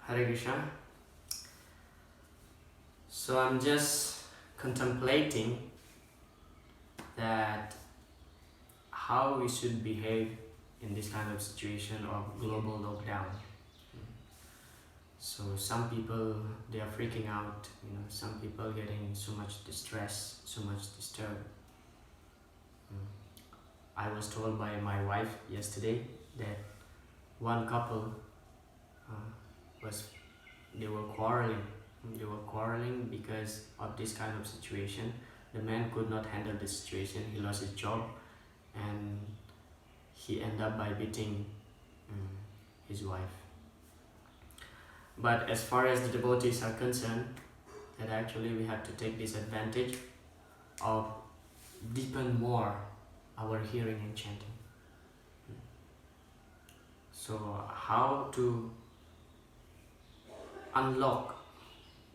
Hare Krishna. So I'm just contemplating that how we should behave in this kind of situation of global lockdown. So some people, they are freaking out, some people getting so much distress, so much disturbed. I was told by my wife yesterday that one couple they were quarreling. They were quarreling because of this kind of situation. The man could not handle the situation. He lost his job and he ended up by beating his wife. But as far as the devotees are concerned, that actually we have to take this advantage of deepen more our hearing and chanting. So how to unlock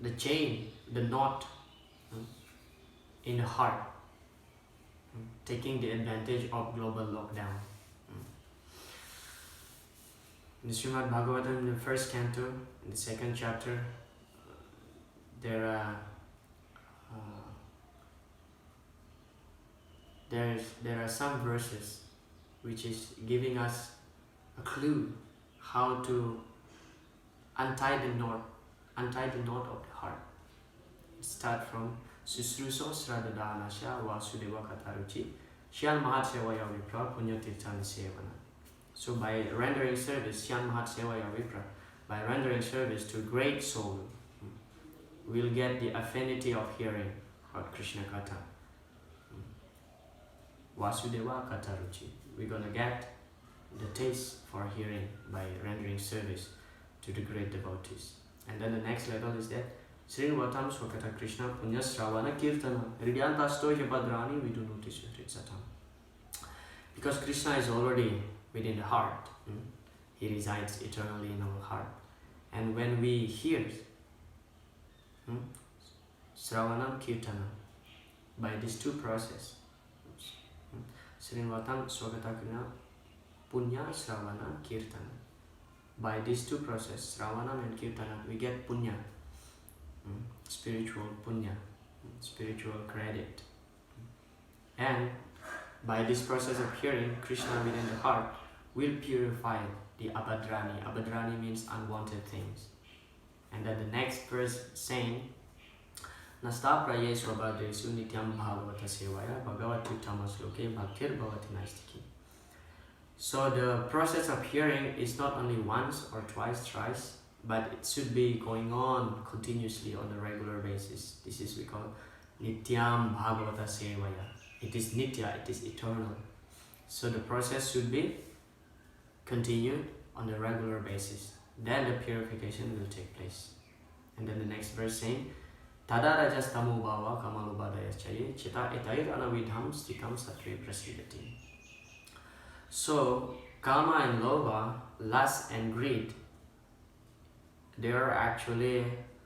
the chain, the knot in the heart, taking the advantage of global lockdown. In the Srimad Bhagavatam, in the first canto, in the second chapter, there are some verses which is giving us a clue how to untie the knot of the heart. It starts from Susruso Sradhadanasya Vasudeva Kataruchi Shyal Mahat Sevaya Vipra Punya Tirthani Sevana. So by rendering service, Shyal Mahat Sevaya Vipra, by rendering service to a great soul, we'll get the affinity of hearing about Krishna Katha. Vasudeva Kataruchi. We're gonna get the taste for hearing by rendering service to the great devotees. And then the next level is that Srinvatam Swakata Krishna Punya Sravana Kirtana Hridiyanta Stohya Badrani Vidunuti Satam. Because Krishna is already within the heart. He resides eternally in our heart. And when we hear Sravanam Kirtana, by these two processes, Srinvatam Swakata Krishna Punya Sravana Kirtana. By these two processes, Sravanam and Kirtana, we get punya, spiritual punya, spiritual credit. And by this process of hearing, Krishna within the heart will purify the abhadrani. Abhadrani means unwanted things. And then the next verse saying, Nasta praye swabhadesu nityam bhagavata sevaya bhagavati tamasloke bhaktir bhavati naistiki. So the process of hearing is not only once or twice, thrice, but it should be going on continuously on a regular basis. This is we call Nityam Bhagavata Sevaya. It is Nitya, it is eternal. So the process should be continued on a regular basis. Then the purification will take place. And then the next verse saying, Tada rajas tamu bhava kamalubadayas chaye chita etair anavidham stikam satve prasidati. So, kama and lobha, lust and greed, they are actually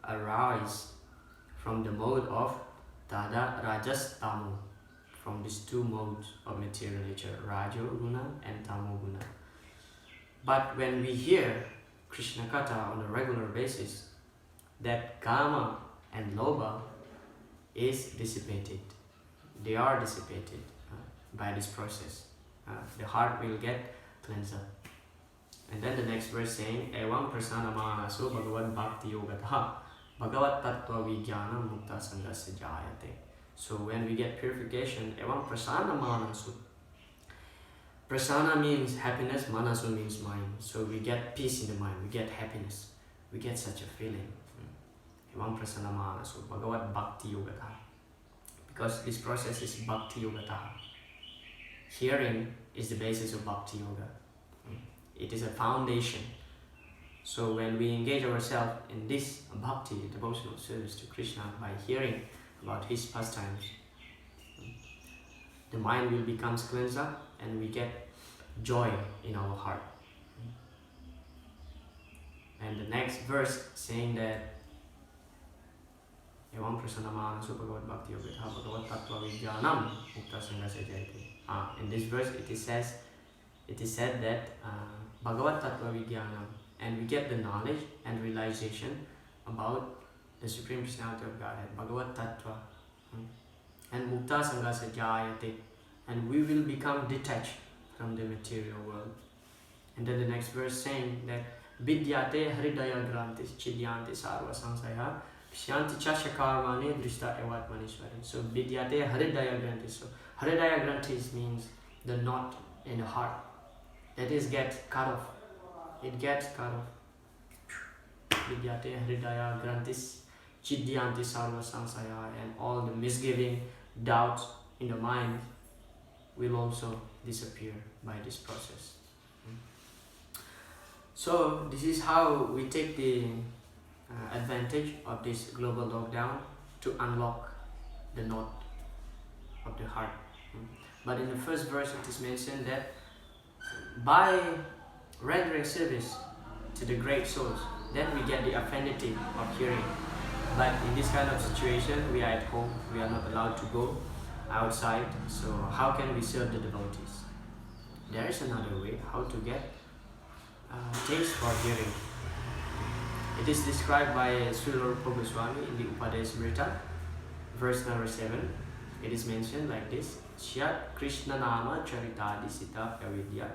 arise from the mode of tada, rajas, tamu, from these two modes of material nature, rajo guna and tamu guna. But when we hear Krishna Katha on a regular basis, that kama and lobha is dissipated. They are dissipated by this process. The heart will get cleansed up. And then the next verse saying, Evam prasana manaso bhagavad bhakti yogatha bhagavad tattva vijnana mukta sangasya jayate. So when we get purification, Evam prasana manaso. Prasana means happiness, manaso means mind. So we get peace in the mind, we get happiness, we get such a feeling. Evam prasana manaso bhagavad bhakti yogatha. Because this process is bhakti yogatha. Hearing is the basis of Bhakti Yoga. It is a foundation. So when we engage ourselves in this Bhakti, devotional service to Krishna, by hearing about his pastimes, the mind will become cleansed up and we get joy in our heart. And the next verse saying that Evam prasanamana supagavad bhakti yoga bhagavad tattva vijnanam mukta sangasya jayate. In this verse it is said that Bhagavad Tattva Vijnana, and we get the knowledge and realization about the Supreme Personality of Godhead, Bhagavat Tattva. And Mukta Sangha Sajayate, and we will become detached from the material world. And then the next verse saying that Vidyate Haridaya Grantis Chidyanti Sarva Sansaya Shanti Chashakarmane Drishta Evat Manishwari. So Vidyate Haridaya Grantis. So Haridaya Grantis means the knot in the heart. That is gets cut off. It gets cut off. Vidyate Haridaya Grantis Chidyanti Sarva Sansaya, and all the misgiving, doubts in the mind will also disappear by this process. So this is how we take the advantage of this global lockdown to unlock the knot of the heart. But in the first verse it is mentioned that by rendering service to the great souls, then we get the affinity of hearing. But in this kind of situation, we are at home, we are not allowed to go outside, so how can we serve the devotees? There is another way how to get taste for hearing. It is described by Srila Rupa Goswami in the Upadeshamrita, verse number 7. It is mentioned like this: Shyat Krishna Nama Charitadi Sita Pavidya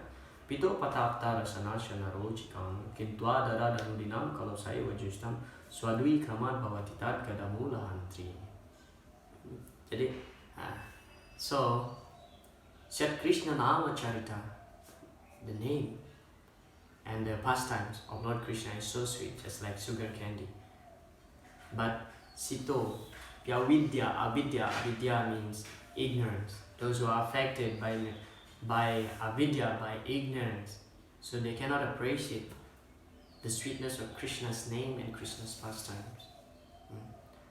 Pito Patapta Rasana Shanarojikam Kintwadara Danudinam Kalosai Vajustam Swadvi Kramat Bhavatitat Kadamula Hantri. Jadi, so Shyat Krishna Nama Charita, the name and the pastimes of Lord Krishna is so sweet, just like sugar candy. But Sito, Avidya, avidya means ignorance. Those who are affected by avidya, by ignorance, so they cannot appreciate the sweetness of Krishna's name and Krishna's pastimes.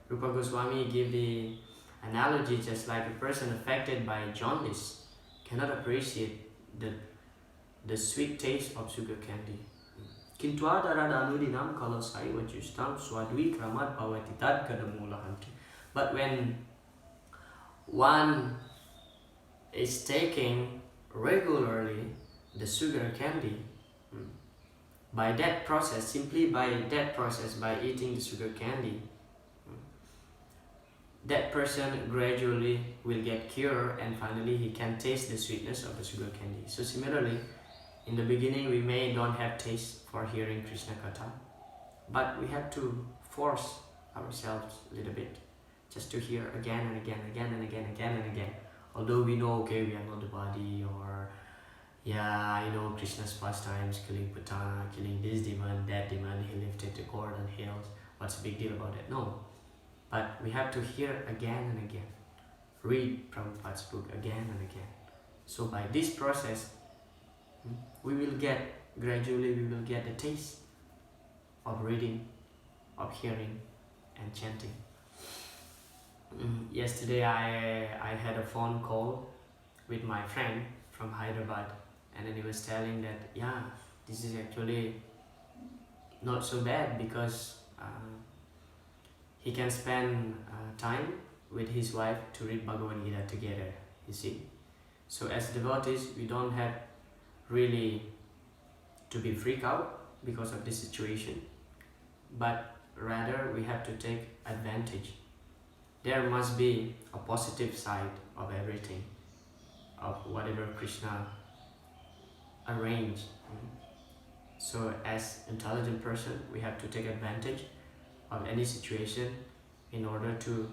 Rupa Goswami gave the analogy just like a person affected by jaundice cannot appreciate the sweet taste of sugar candy. But when one is taking regularly the sugar candy, by that process, simply by that process, by eating the sugar candy, that person gradually will get cured and finally he can taste the sweetness of the sugar candy. So similarly, in the beginning we may don't have taste for hearing Krishna Katha, but we have to force ourselves a little bit just to hear again and again, again and again, again and again. Although we know, okay, we are not the body, or yeah, I know Krishna's pastimes, killing Putana, killing this demon, that demon, he lifted the golden hills, what's the big deal about it? No. But we have to hear again and again. Read Prabhupada's book again and again. So by this process, we will gradually get the taste of reading, of hearing and chanting. Yesterday I had a phone call with my friend from Hyderabad, and then he was telling that, yeah, this is actually not so bad because he can spend time with his wife to read Bhagavad Gita together, you see. So as devotees, we don't have really to be freaked out because of this situation, but rather we have to take advantage. There must be a positive side of everything, of whatever Krishna arranged. So as intelligent person, we have to take advantage of any situation in order to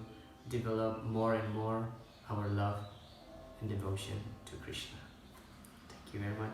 develop more and more our love and devotion to Krishna. Thank you very much.